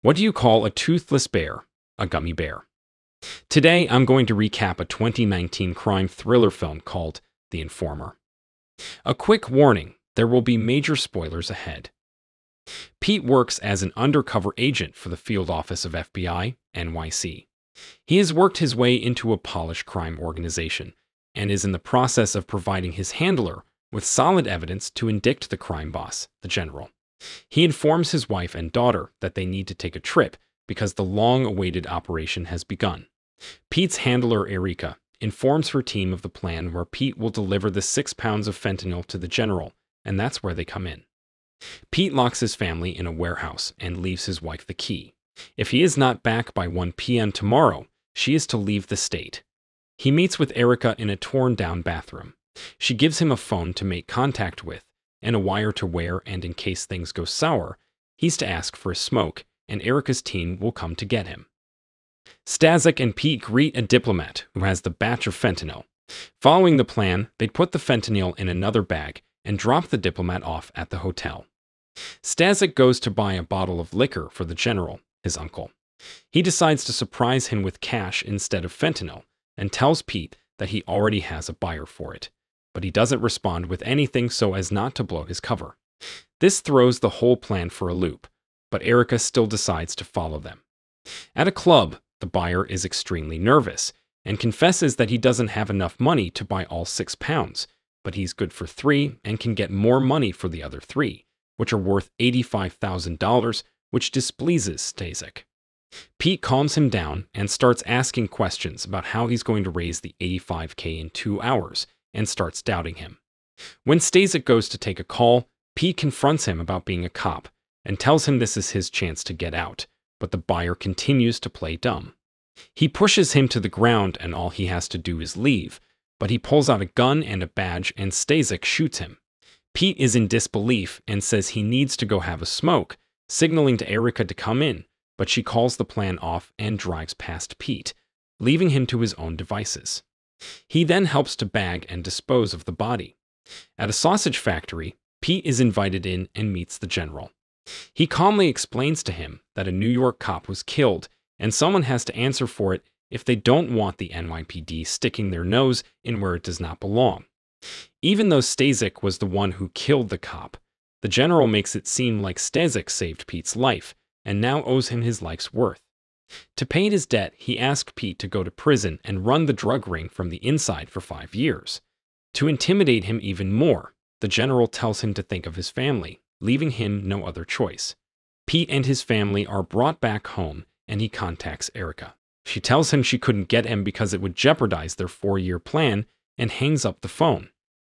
What do you call a toothless bear? A gummy bear. Today, I'm going to recap a 2019 crime thriller film called The Informer. A quick warning, there will be major spoilers ahead. Pete works as an undercover agent for the field office of FBI, NYC. He has worked his way into a polished crime organization and is in the process of providing his handler with solid evidence to indict the crime boss, the general. He informs his wife and daughter that they need to take a trip because the long-awaited operation has begun. Pete's handler, Erica, informs her team of the plan where Pete will deliver the 6 pounds of fentanyl to the general, and that's where they come in. Pete locks his family in a warehouse and leaves his wife the key. If he is not back by 1 p.m. tomorrow, she is to leave the state. He meets with Erica in a torn-down bathroom. She gives him a phone to make contact with, and a wire to wear, and in case things go sour, he's to ask for a smoke, and Erica's team will come to get him. Stasek and Pete greet a diplomat who has the batch of fentanyl. Following the plan, they'd put the fentanyl in another bag and drop the diplomat off at the hotel. Stasek goes to buy a bottle of liquor for the general, his uncle. He decides to surprise him with cash instead of fentanyl and tells Pete that he already has a buyer for it, but he doesn't respond with anything so as not to blow his cover. This throws the whole plan for a loop, but Erica still decides to follow them. At a club, the buyer is extremely nervous and confesses that he doesn't have enough money to buy all 6 pounds, but he's good for 3 and can get more money for the other 3, which are worth $85,000, which displeases Stasek. Pete calms him down and starts asking questions about how he's going to raise the $85K in 2 hours and starts doubting him. When Stasek goes to take a call, Pete confronts him about being a cop and tells him this is his chance to get out, but the buyer continues to play dumb. He pushes him to the ground and all he has to do is leave, but he pulls out a gun and a badge and Stasek shoots him. Pete is in disbelief and says he needs to go have a smoke, signaling to Erica to come in, but she calls the plan off and drives past Pete, leaving him to his own devices. He then helps to bag and dispose of the body. At a sausage factory, Pete is invited in and meets the general. He calmly explains to him that a New York cop was killed and someone has to answer for it if they don't want the NYPD sticking their nose in where it does not belong. Even though Stasek was the one who killed the cop, the general makes it seem like Stasek saved Pete's life and now owes him his life's worth. To pay his debt, he asked Pete to go to prison and run the drug ring from the inside for 5 years. To intimidate him even more, the general tells him to think of his family, leaving him no other choice. Pete and his family are brought back home, and he contacts Erica. She tells him she couldn't get him because it would jeopardize their 4-year plan, and hangs up the phone.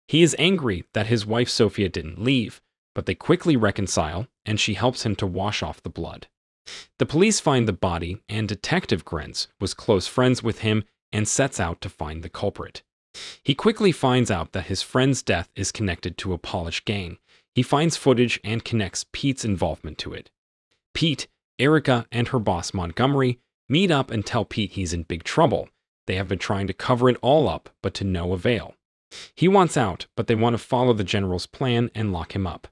He is angry that his wife Sophia didn't leave, but they quickly reconcile, and she helps him to wash off the blood. The police find the body, and Detective Grenz was close friends with him and sets out to find the culprit. He quickly finds out that his friend's death is connected to a Polish gang. He finds footage and connects Pete's involvement to it. Pete, Erica, and her boss Montgomery meet up and tell Pete he's in big trouble. They have been trying to cover it all up, but to no avail. He wants out, but they want to follow the general's plan and lock him up.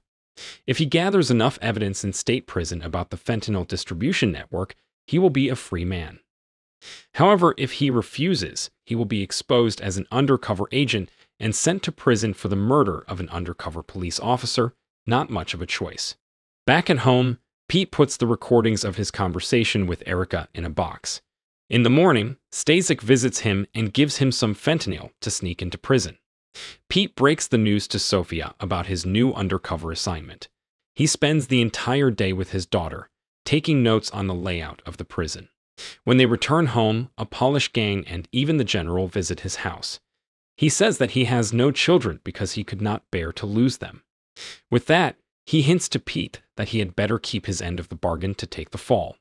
If he gathers enough evidence in state prison about the fentanyl distribution network, he will be a free man. However, if he refuses, he will be exposed as an undercover agent and sent to prison for the murder of an undercover police officer. Not much of a choice. Back at home, Pete puts the recordings of his conversation with Erica in a box. In the morning, Stasek visits him and gives him some fentanyl to sneak into prison. Pete breaks the news to Sophia about his new undercover assignment. He spends the entire day with his daughter, taking notes on the layout of the prison. When they return home, a Polish gang and even the general visit his house. He says that he has no children because he could not bear to lose them. With that, he hints to Pete that he had better keep his end of the bargain to take the fall.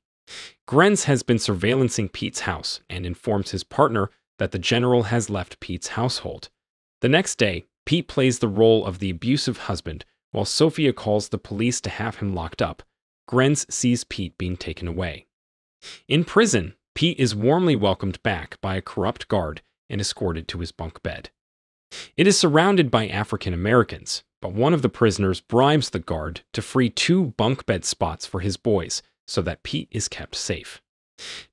Grenz has been surveillancing Pete's house and informs his partner that the general has left Pete's household. The next day, Pete plays the role of the abusive husband while Sophia calls the police to have him locked up. Grenz sees Pete being taken away. In prison, Pete is warmly welcomed back by a corrupt guard and escorted to his bunk bed. It is surrounded by African Americans, but one of the prisoners bribes the guard to free 2 bunk bed spots for his boys so that Pete is kept safe.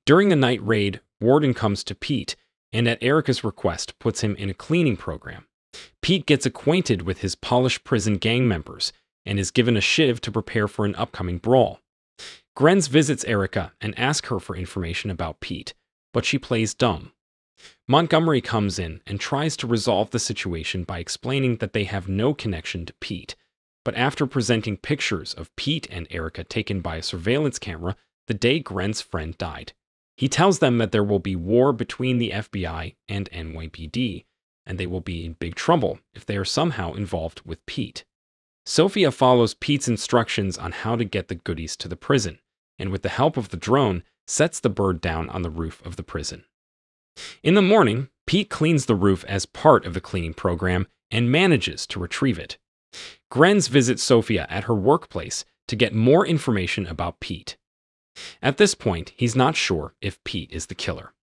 During a night raid, Warden comes to Pete and at Erica's request puts him in a cleaning program. Pete gets acquainted with his polished prison gang members and is given a shiv to prepare for an upcoming brawl. Grenz visits Erica and asks her for information about Pete, but she plays dumb. Montgomery comes in and tries to resolve the situation by explaining that they have no connection to Pete, but after presenting pictures of Pete and Erica taken by a surveillance camera the day Grenz's friend died, he tells them that there will be war between the FBI and NYPD, and they will be in big trouble if they are somehow involved with Pete. Sophia follows Pete's instructions on how to get the goodies to the prison, and with the help of the drone, sets the bird down on the roof of the prison. In the morning, Pete cleans the roof as part of the cleaning program and manages to retrieve it. Grenz visits Sophia at her workplace to get more information about Pete. At this point, he's not sure if Pete is the killer.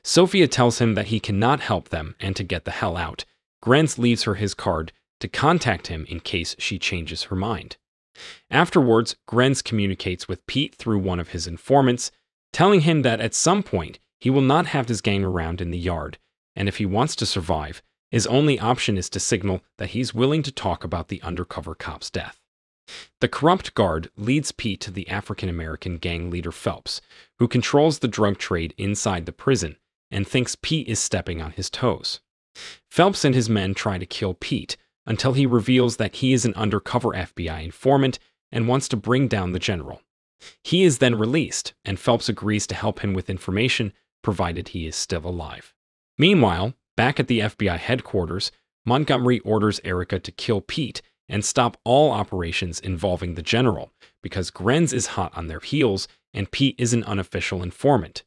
Sophia tells him that he cannot help them and to get the hell out. Grenz leaves her his card to contact him in case she changes her mind. Afterwards, Grenz communicates with Pete through one of his informants, telling him that at some point he will not have his gang around in the yard, and if he wants to survive, his only option is to signal that he's willing to talk about the undercover cop's death. The corrupt guard leads Pete to the African-American gang leader Phelps, who controls the drug trade inside the prison and thinks Pete is stepping on his toes. Phelps and his men try to kill Pete until he reveals that he is an undercover FBI informant and wants to bring down the general. He is then released, and Phelps agrees to help him with information provided he is still alive. Meanwhile, back at the FBI headquarters, Montgomery orders Erica to kill Pete and stop all operations involving the general because Grenz is hot on their heels and Pete is an unofficial informant.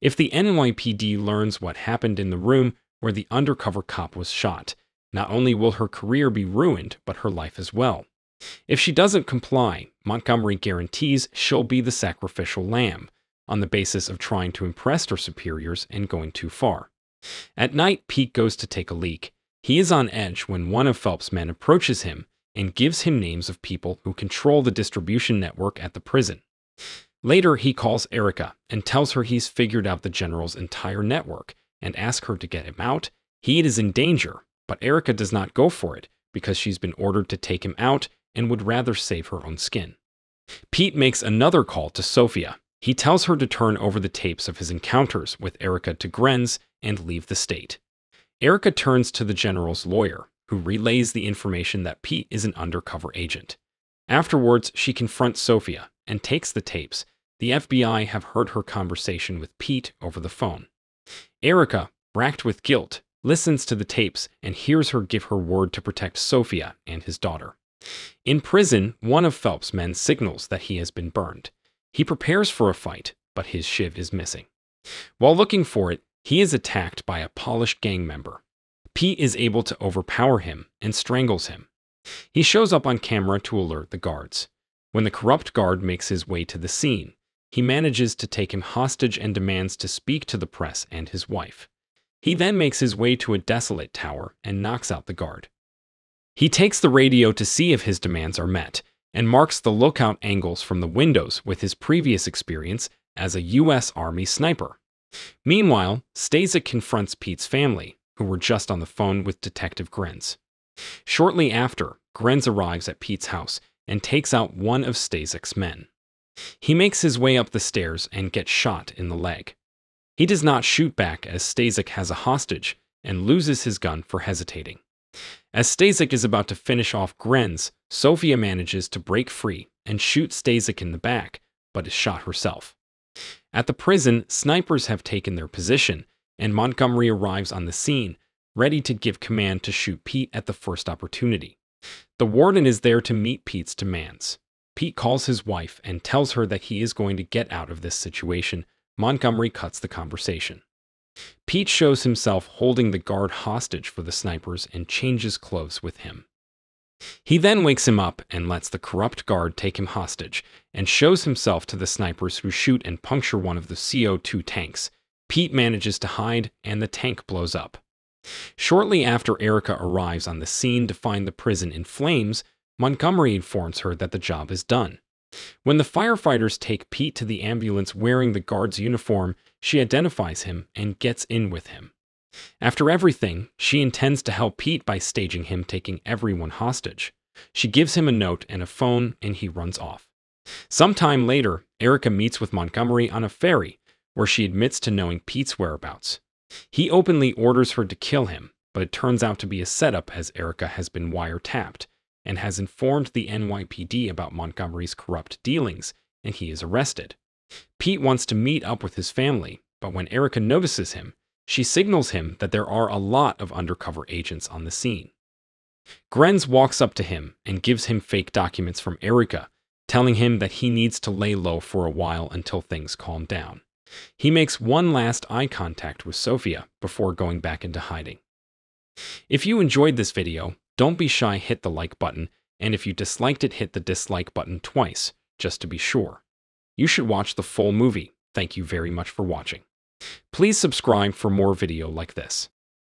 If the NYPD learns what happened in the room where the undercover cop was shot, not only will her career be ruined, but her life as well. If she doesn't comply, Montgomery guarantees she'll be the sacrificial lamb, on the basis of trying to impress her superiors and going too far. At night, Pete goes to take a leak. He is on edge when one of Phelps' men approaches him and gives him names of people who control the distribution network at the prison. Later, he calls Erica and tells her he's figured out the general's entire network and asks her to get him out. He is in danger, but Erica does not go for it because she's been ordered to take him out and would rather save her own skin. Pete makes another call to Sophia. He tells her to turn over the tapes of his encounters with Erica to Grenz and leave the state. Erica turns to the general's lawyer, who relays the information that Pete is an undercover agent. Afterwards, she confronts Sophia and takes the tapes. The FBI have heard her conversation with Pete over the phone. Erica, racked with guilt, listens to the tapes and hears her give her word to protect Sophia and his daughter. In prison, one of Phelps' men signals that he has been burned. He prepares for a fight, but his shiv is missing. While looking for it, he is attacked by a polished gang member. Pete is able to overpower him and strangles him. He shows up on camera to alert the guards. When the corrupt guard makes his way to the scene, he manages to take him hostage and demands to speak to the press and his wife. He then makes his way to a desolate tower and knocks out the guard. He takes the radio to see if his demands are met, and marks the lookout angles from the windows with his previous experience as a U.S. Army sniper. Meanwhile, Stasek confronts Pete's family, who were just on the phone with Detective Grenz. Shortly after, Grenz arrives at Pete's house and takes out one of Stasek's men. He makes his way up the stairs and gets shot in the leg. He does not shoot back as Stasek has a hostage and loses his gun for hesitating. As Stasek is about to finish off Grenz, Sophia manages to break free and shoot Stasek in the back, but is shot herself. At the prison, snipers have taken their position, and Montgomery arrives on the scene, ready to give command to shoot Pete at the first opportunity. The warden is there to meet Pete's demands. Pete calls his wife and tells her that he is going to get out of this situation. Montgomery cuts the conversation. Pete shows himself holding the guard hostage for the snipers and changes clothes with him. He then wakes him up and lets the corrupt guard take him hostage and shows himself to the snipers who shoot and puncture one of the CO2 tanks. Pete manages to hide and the tank blows up. Shortly after Erica arrives on the scene to find the prison in flames, Montgomery informs her that the job is done. When the firefighters take Pete to the ambulance wearing the guard's uniform, she identifies him and gets in with him. After everything, she intends to help Pete by staging him taking everyone hostage. She gives him a note and a phone, and he runs off. Sometime later, Erica meets with Montgomery on a ferry, where she admits to knowing Pete's whereabouts. He openly orders her to kill him, but it turns out to be a setup as Erica has been wiretapped and has informed the NYPD about Montgomery's corrupt dealings, and he is arrested. Pete wants to meet up with his family, but when Erica notices him, she signals him that there are a lot of undercover agents on the scene. Grenz walks up to him and gives him fake documents from Erica, telling him that he needs to lay low for a while until things calm down. He makes one last eye contact with Sophia before going back into hiding. If you enjoyed this video, don't be shy, hit the like button, and if you disliked it, hit the dislike button twice, just to be sure. You should watch the full movie. Thank you very much for watching. Please subscribe for more video like this.